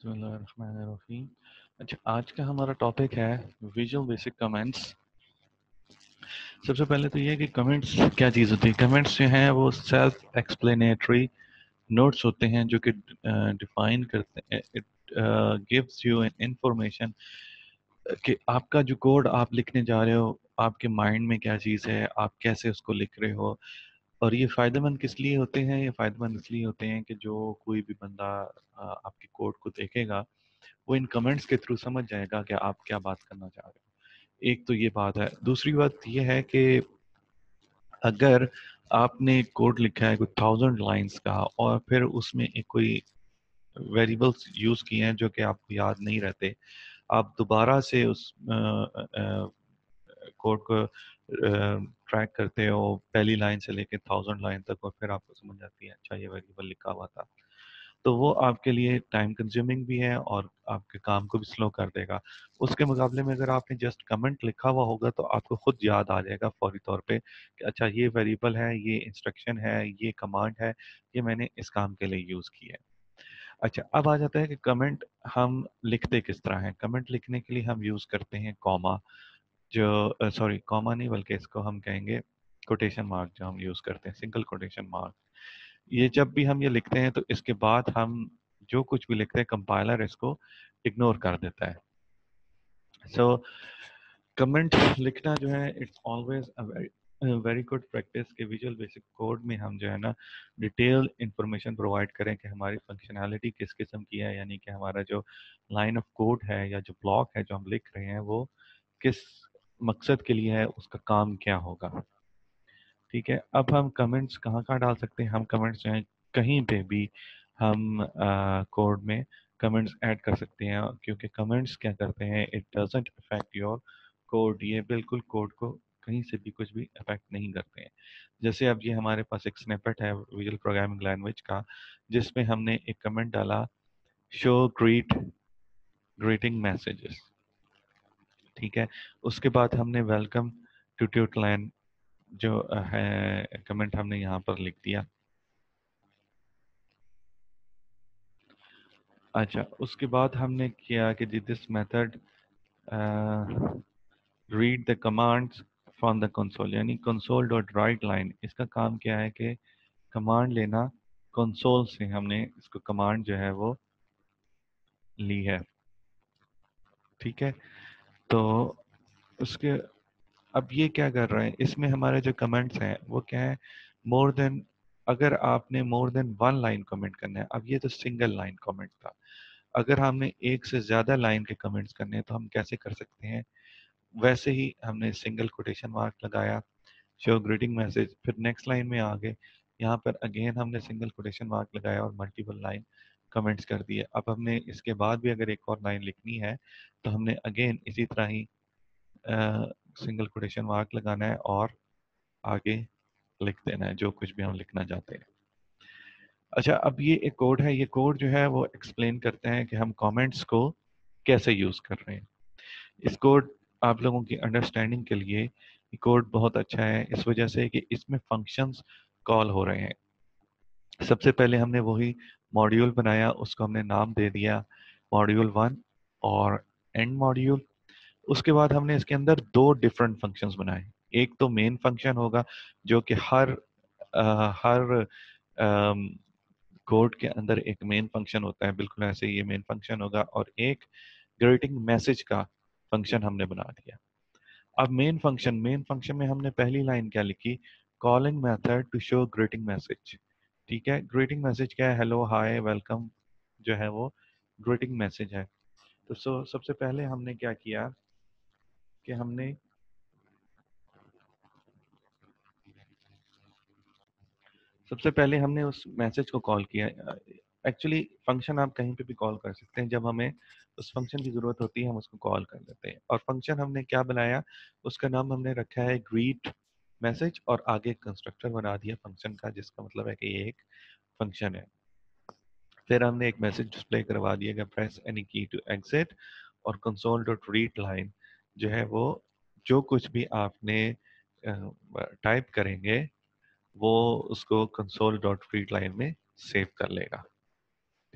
بسم اللہ الرحمن الرحیم. اچھا، آج کا ہمارا ٹاپک ہے ویژول بیسک کمنٹس. سب سے پہلے تو یہ کہ کمنٹس کیا چیز ہوتی ہے. کمنٹس جو ہیں وہ سیلف ایکسپلینیٹری نوٹس ہوتے ہیں جو کہ ڈیفائن کرتے ہیں. اٹ گیوز یو انفارمیشن کہ آپ کا جو کوڈ آپ لکھنے جا رہے ہو، آپ کے مائنڈ میں کیا چیز ہے، آپ کیسے اس کو لکھ رہے ہو. اور یہ فائدہ مند کس لیے ہوتے ہیں؟ یہ فائدہ مند اس لیے ہوتے ہیں کہ جو کوئی بھی بندہ آپ کے کوڈ کو دیکھے گا وہ ان کمنٹس کے تھرو سمجھ جائے گا کہ آپ کیا بات کرنا چاہ رہے ہیں. ایک تو یہ بات ہے. دوسری بات یہ ہے کہ اگر آپ نے کوڈ لکھا ہے کوئی 1000 لائنز کا اور پھر اس میں ایک کوئی ویریبلس یوز کیے ہیں جو کہ آپ کو یاد نہیں رہتے، آپ دوبارہ سے اس کوڈ کو ٹریک کرتے ہو پہلی لائن سے لے کے 1000 لائن تک، اور پھر آپ کو سمجھ آتی ہے اچھا یہ ویریبل لکھا ہوا تھا، تو وہ آپ کے لیے ٹائم کنزیومنگ بھی ہے اور آپ کے کام کو بھی سلو کر دے گا. اس کے مقابلے میں اگر آپ نے جسٹ کمنٹ لکھا ہوا ہوگا تو آپ کو خود یاد آ جائے گا فوری طور پہ کہ اچھا یہ ویریبل ہے، یہ انسٹرکشن ہے، یہ کمانڈ ہے، یہ میں نے اس کام کے لیے یوز کی ہے. اچھا، اب آ جاتا ہے کہ کمنٹ ہم لکھتے کس طرح ہیں. کمنٹ لکھنے کے لیے ہم یوز کرتے ہیں کوما، جو سوری کوما نہیں بلکہ اس کو ہم کہیں گے کوٹیشن مارک، جو ہم یوز کرتے ہیں سنگل کوٹیشن مارک. یہ جب بھی ہم یہ لکھتے ہیں تو اس کے بعد ہم جو کچھ بھی لکھتے ہیں کمپائلر اس کو اگنور کر دیتا ہے. سو کمنٹ لکھنا جو ہے it's always very good practice کہ ویژول بیسک کوڈ میں ہم جو ہے نا ڈیٹیل انفارمیشن پرووائڈ کریں کہ ہماری فنکشنالٹی کس قسم کی ہے، یعنی کہ ہمارا جو لائن آف کوڈ ہے یا جو بلاک ہے جو ہم لکھ رہے ہیں وہ کس مقصد کے لیے ہے، اس کا کام کیا ہوگا. ٹھیک ہے. اب ہم کمنٹس کہاں کہاں ڈال سکتے ہیں؟ ہم کمنٹس جو ہیں کہیں پہ بھی ہم کوڈ میں کمنٹس ایڈ کر سکتے ہیں، کیونکہ کمنٹس کیا کرتے ہیں، it doesn't affect your code. یہ بالکل کوڈ کو کہیں سے بھی کچھ بھی افیکٹ نہیں کرتے ہیں. جیسے اب یہ ہمارے پاس ایک سنیپٹ ہے ویژول پروگرامنگ لینگویج کا، جس میں ہم نے ایک کمنٹ ڈالا شو گریٹنگ میسیجز. ٹھیک ہے. اس کے بعد ہم نے ویلکم ٹو ٹیوٹلین جو ہے کمنٹ ہم نے یہاں پر لکھ دیا. اچھا، اس کے بعد ہم نے کیا کہ this method read the commands from the console, یعنی کنسول ڈاٹ رائٹ لائن. اس کا کام کیا ہے کہ کمانڈ لینا کنسول سے. ہم نے اس کو کمانڈ جو ہے وہ لی ہے. ٹھیک ہے. تو اس کے اب یہ کیا کر رہے ہیں، اس میں ہمارے جو کمنٹس ہیں وہ کیا ہے، مور دین، اگر آپ نے مور دین 1 لائن کمنٹ کرنا ہے. اب یہ تو سنگل لائن کمنٹ تھا. اگر ہم نے ایک سے زیادہ لائن کے کمنٹس کرنے ہیں تو ہم کیسے کر سکتے ہیں؟ ویسے ہی ہم نے سنگل کوٹیشن مارک لگایا، شو گریٹنگ میسج، پھر نیکسٹ لائن میں آگے یہاں پر اگین ہم نے سنگل کوٹیشن مارک لگایا اور ملٹیپل لائن کمنٹس کر دیے. اب ہم نے اس کے بعد بھی اگر ایک اور لائن لکھنی ہے تو ہم نے اگین اسی طرح ہی سنگل کوٹیشن مارک لگانا ہے اور آگے لکھ دینا ہے جو کچھ بھی ہم لکھنا چاہتے ہیں. اچھا، اب یہ ایک کوڈ ہے. یہ کوڈ جو ہے وہ ایکسپلین کرتے ہیں کہ ہم کامنٹس کو کیسے یوز کر رہے ہیں. اس کوڈ آپ لوگوں کی انڈرسٹینڈنگ کے لیے یہ کوڈ بہت اچھا ہے اس وجہ سے کہ اس میں فنکشنز کال ہو رہے ہیں. سب سے پہلے ہم نے وہی ماڈیول بنایا، اس کو ہم نے نام دے دیا ماڈیول 1 اور اینڈ ماڈیول. اس کے بعد ہم نے اس کے اندر 2 ڈفرینٹ فنکشنز بنائے. ایک تو مین فنکشن ہوگا جو کہ ہر کوڈ کے اندر ایک مین فنکشن ہوتا ہے، بالکل ایسے ہی یہ مین فنکشن ہوگا. اور ایک گریٹنگ میسج کا فنکشن ہم نے بنا دیا. اب مین فنکشن میں ہم نے پہلی لائن کیا لکھی، calling method to show greeting message. ٹھیک ہے. گریٹنگ میسج کیا ہے، ہیلو، ہائی، ویلکم جو ہے وہ گریٹنگ میسج ہے. تو سب سے پہلے ہم نے کیا کیا کہ ہم نے اس میسج کو کال کیا. ایکچولی فنکشن آپ کہیں پہ بھی کال کر سکتے ہیں، جب ہمیں اس فنکشن کی ضرورت ہوتی ہے ہم اس کو کال کر لیتے ہیں. اور فنکشن ہم نے کیا بنایا، اس کا نام ہم نے رکھا ہے گریٹ میسج، اور آگے کنسٹرکٹر بنا دیا فنکشن کا جس کا مطلب ہے کہ یہ ایک فنکشن ہے. پھر ہم نے ایک میسج ڈسپلے کروا دیا کہ پریس اینی کی ٹو ایگزٹ، اور کنسول ڈاٹ ریڈ لائن جو ہے وہ جو کچھ بھی آپ نے ٹائپ کریں گے وہ اس کو کنسول ڈاٹ ریڈ لائن میں سیو کر لے گا.